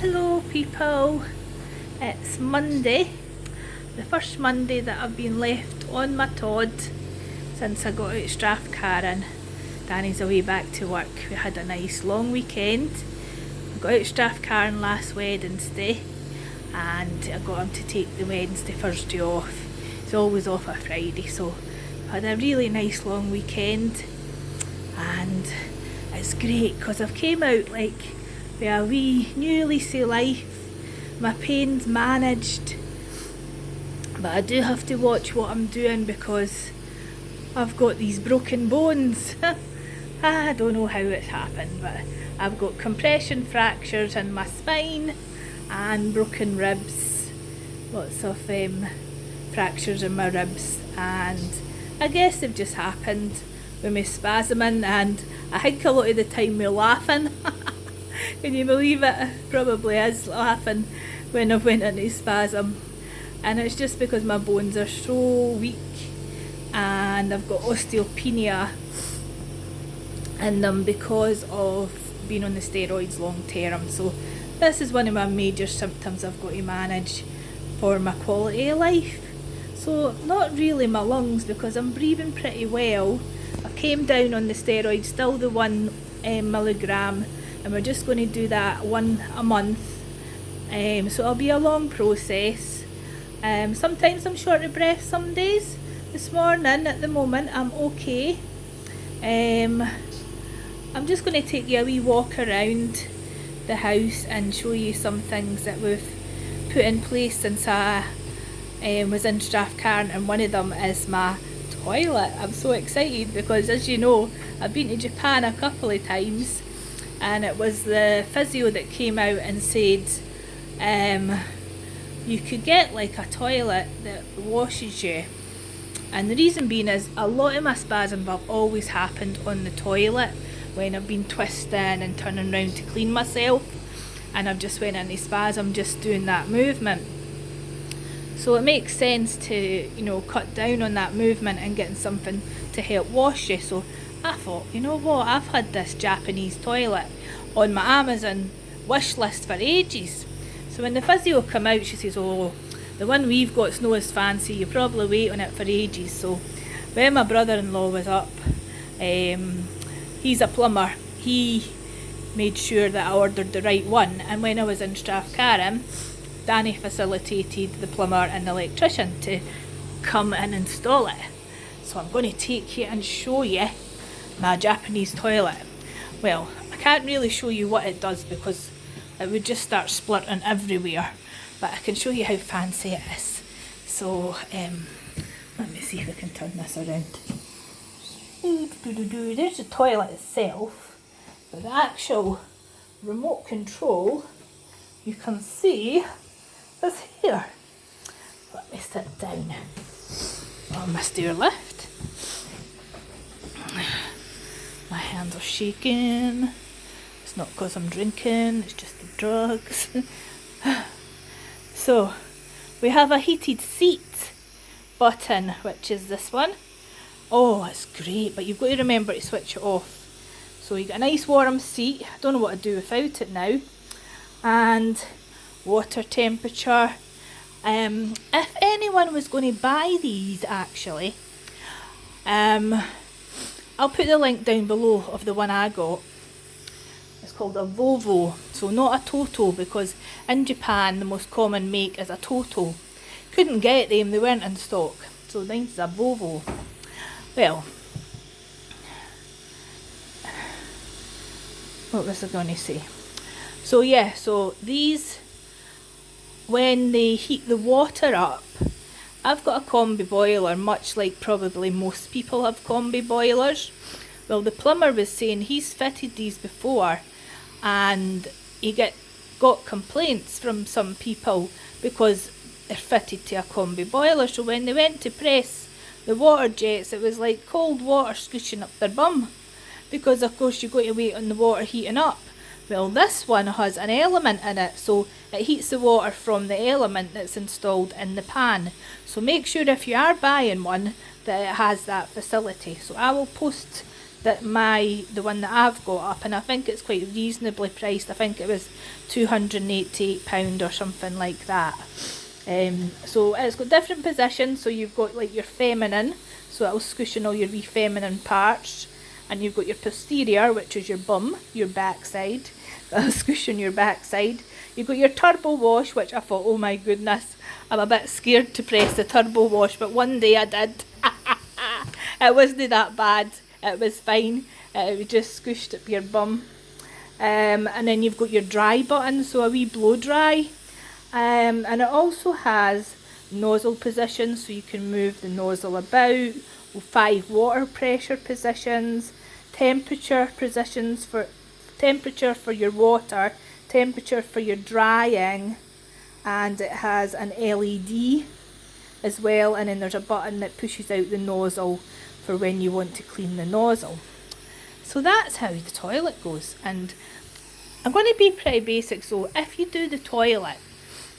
Hello people, it's Monday, the first Monday that I've been left on my Todd since I got out Strathcarron. Danny's away back to work. We had a nice long weekend. I got out Strathcarron last Wednesday and I got him to take the Wednesday, Thursday off. He's always off a Friday, so I had a really nice long weekend and it's great because I've came out like with a wee new lease of life. My pain's managed, but I do have to watch what I'm doing because I've got these broken bones. I don't know how it's happened, but I've got compression fractures in my spine and broken ribs, lots of fractures in my ribs, and I guess they've just happened with me spasming, and I think a lot of the time we're laughing. Can you believe it? Probably is laughing when I went into spasm, and it's just because my bones are so weak and I've got osteopenia in them because of being on the steroids long term. So this is one of my major symptoms I've got to manage for my quality of life. So not really my lungs because I'm breathing pretty well. I came down on the steroids, still the 1 milligram, and we're just going to do that one a month. So it'll be a long process. Sometimes I'm short of breath some days. This morning at the moment I'm okay. I'm just going to take you a wee walk around the house and show you some things that we've put in place since I was in Strathcarron, and one of them is my toilet. I'm so excited because, as you know, I've been to Japan a couple of times, and it was the physio that came out and said you could get like a toilet that washes you, and the reason being is a lot of my spasms have always happened on the toilet when I've been twisting and turning around to clean myself, and I've just went into spasm just doing that movement. So it makes sense to, you know, cut down on that movement and getting something to help wash you. So I thought, you know what, I've had this Japanese toilet on my Amazon wish list for ages. So when the physio come out, she says, oh, the one we've got's no as fancy, you probably wait on it for ages. So when my brother-in-law was up, he's a plumber, he made sure that I ordered the right one, and when I was in Strathcarron, Danny facilitated the plumber and the electrician to come and install it. So I'm going to take you and show you my Japanese toilet. Well, I can't really show you what it does because it would just start splurting everywhere, but I can show you how fancy it is. So let me see if I can turn this around. There's the toilet itself, but the actual remote control, you can see, is here. Let me sit down on my stair lift. My hands are shaking. It's not because I'm drinking, it's just the drugs. So we have a heated seat button, which is this one. Oh, it's great, but you've got to remember to switch it off. So you get a nice warm seat. I don't know what I'd do without it now. And water temperature. If anyone was going to buy these, actually, I'll put the link down below of the one I got. It's called a Volvo, so not a Toto, because in Japan the most common make is a Toto. Couldn't get them, they weren't in stock, so this is a Volvo. Well, what was I going to say? So yeah, so these, when they heat the water up, I've got a combi boiler, much like probably most people have combi boilers. Well, the plumber was saying he's fitted these before and he got complaints from some people because they're fitted to a combi boiler. So when they went to press the water jets, it was like cold water scooching up their bum, because of course you've got to wait on the water heating up. Well, this one has an element in it, so it heats the water from the element that's installed in the pan. So make sure if you are buying one that it has that facility. So I will post that the one that I've got up, and I think it's quite reasonably priced. I think it was £288 or something like that. So it's got different positions. So you've got like your feminine, so it'll cushion all your wee feminine parts, and you've got your posterior, which is your bum, your backside. That'll cushion your backside. You've got your turbo wash, which I thought, oh my goodness, I'm a bit scared to press the turbo wash, but one day I did. It wasn't that bad. It was fine. It just squished up your bum. And then you've got your dry button, so a wee blow dry. And it also has nozzle positions, so you can move the nozzle about. 5 water pressure positions, temperature positions for temperature for your water, temperature for your drying, and it has an LED as well, and then there's a button that pushes out the nozzle for when you want to clean the nozzle. So that's how the toilet goes. And I'm going to be pretty basic, so if you do the toilet,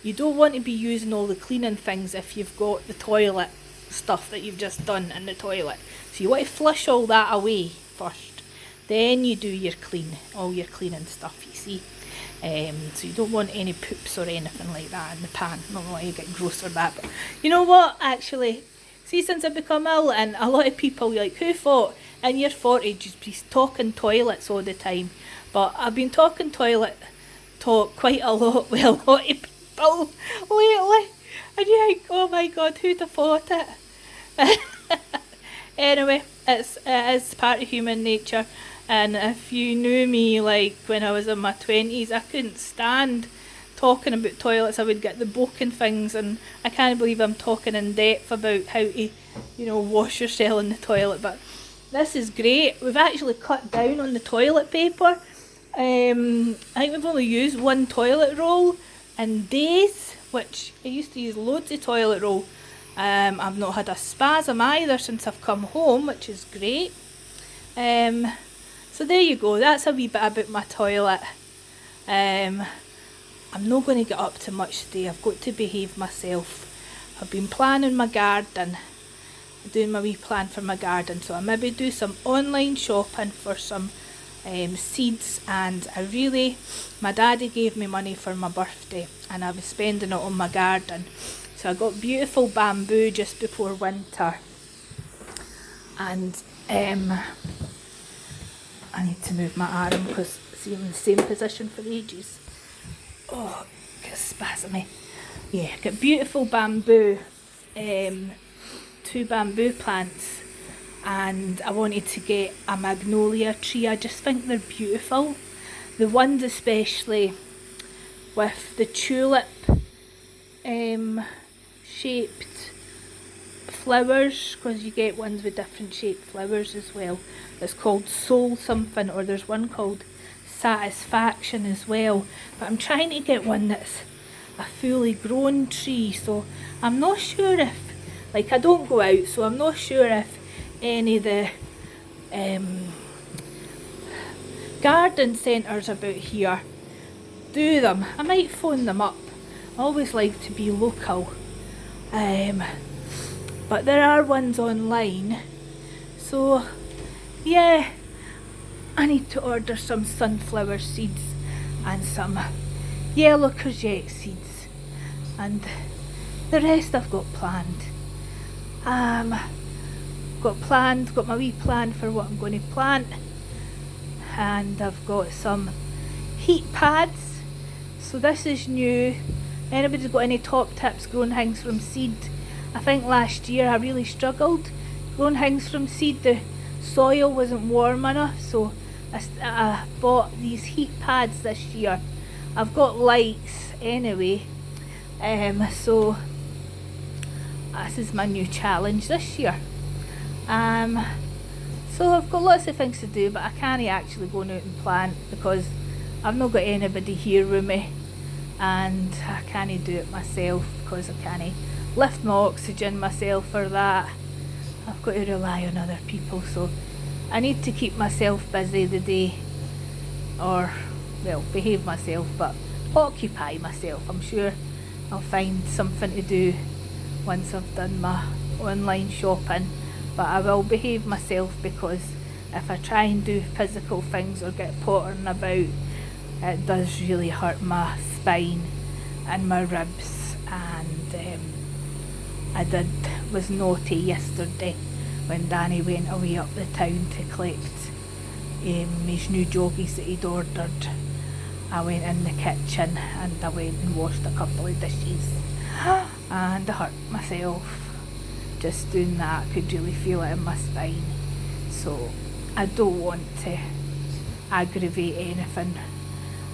you don't want to be using all the cleaning things if you've got the toilet stuff that you've just done in the toilet. So you want to flush all that away first, then you do your all your cleaning stuff, you see. So you don't want any poops or anything like that in the pan. Not want to get gross or that, but you know what, actually, see, since I've become ill, and a lot of people like, who thought in your 40s you'd be talking toilets all the time? But I've been talking toilet talk quite a lot with a lot of people lately, and you think, oh my god, who'd have thought it? Anyway, it is part of human nature. And if you knew me like when I was in my 20s, I couldn't stand talking about toilets. I would get the book and things, and I can't believe I'm talking in depth about how to, wash yourself in the toilet. But this is great. We've actually cut down on the toilet paper. I think we've only used 1 toilet roll in days, which I used to use loads of toilet roll. I've not had a spasm either since I've come home, which is great. So there you go, that's a wee bit about my toilet. I'm not going to get up to much today. I've got to behave myself. I've been planning my garden, doing my wee plan for my garden, so I maybe do some online shopping for some seeds. And my daddy gave me money for my birthday, and I was spending it on my garden. So I got beautiful bamboo just before winter, and I need to move my arm because it's in the same position for ages. Oh, it's spasmy. Yeah, got beautiful bamboo, 2 bamboo plants, and I wanted to get a magnolia tree. I just think they're beautiful. The ones especially with the tulip shaped flowers, because you get ones with different shaped flowers as well. It's called Soul something, or there's one called Satisfaction as well. But I'm trying to get one that's a fully grown tree, so I'm not sure if, like, I don't go out, so I'm not sure if any of the garden centres about here do them. I might phone them up. I always like to be local. But there are ones online, so yeah, I need to order some sunflower seeds and some yellow courgette seeds, and the rest I've got planned. Got my wee plan for what I'm going to plant, and I've got some heat pads. So this is new. Anybody's got any top tips growing things from seed? I think last year I really struggled growing things from seed. The soil wasn't warm enough, so I bought these heat pads this year. I've got lights anyway, so this is my new challenge this year. So I've got lots of things to do, but I can't actually go out and plant because I've not got anybody here with me, and I can't do it myself because I can't lift my oxygen myself for that. I've got to rely on other people, so I need to keep myself busy the day, or, well, behave myself, but occupy myself. I'm sure I'll find something to do once I've done my online shopping, but I will behave myself because if I try and do physical things or get pottering about, it does really hurt my spine and my ribs. And I was naughty yesterday when Danny went away up the town to collect his new joggies that he'd ordered. I went in the kitchen and I went and washed a couple of dishes and I hurt myself just doing that. I could really feel it in my spine, so I don't want to aggravate anything.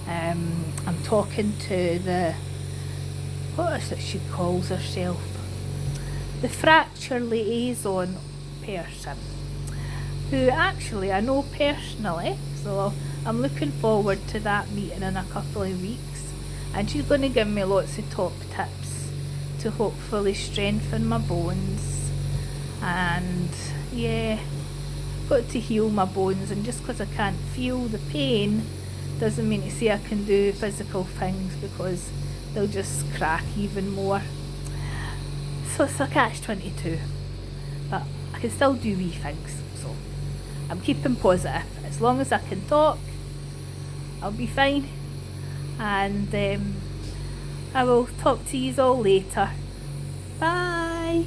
I'm talking to what is it she calls herself, the fracture liaison person, who actually I know personally, so I'm looking forward to that meeting in a couple of weeks, and she's going to give me lots of top tips to hopefully strengthen my bones. And yeah, got to heal my bones, and just because I can't feel the pain doesn't mean to say I can do physical things, because they'll just crack even more. So it's a catch-22, but I can still do wee things, so I'm keeping positive. As long as I can talk, I'll be fine. And I will talk to you all later. Bye.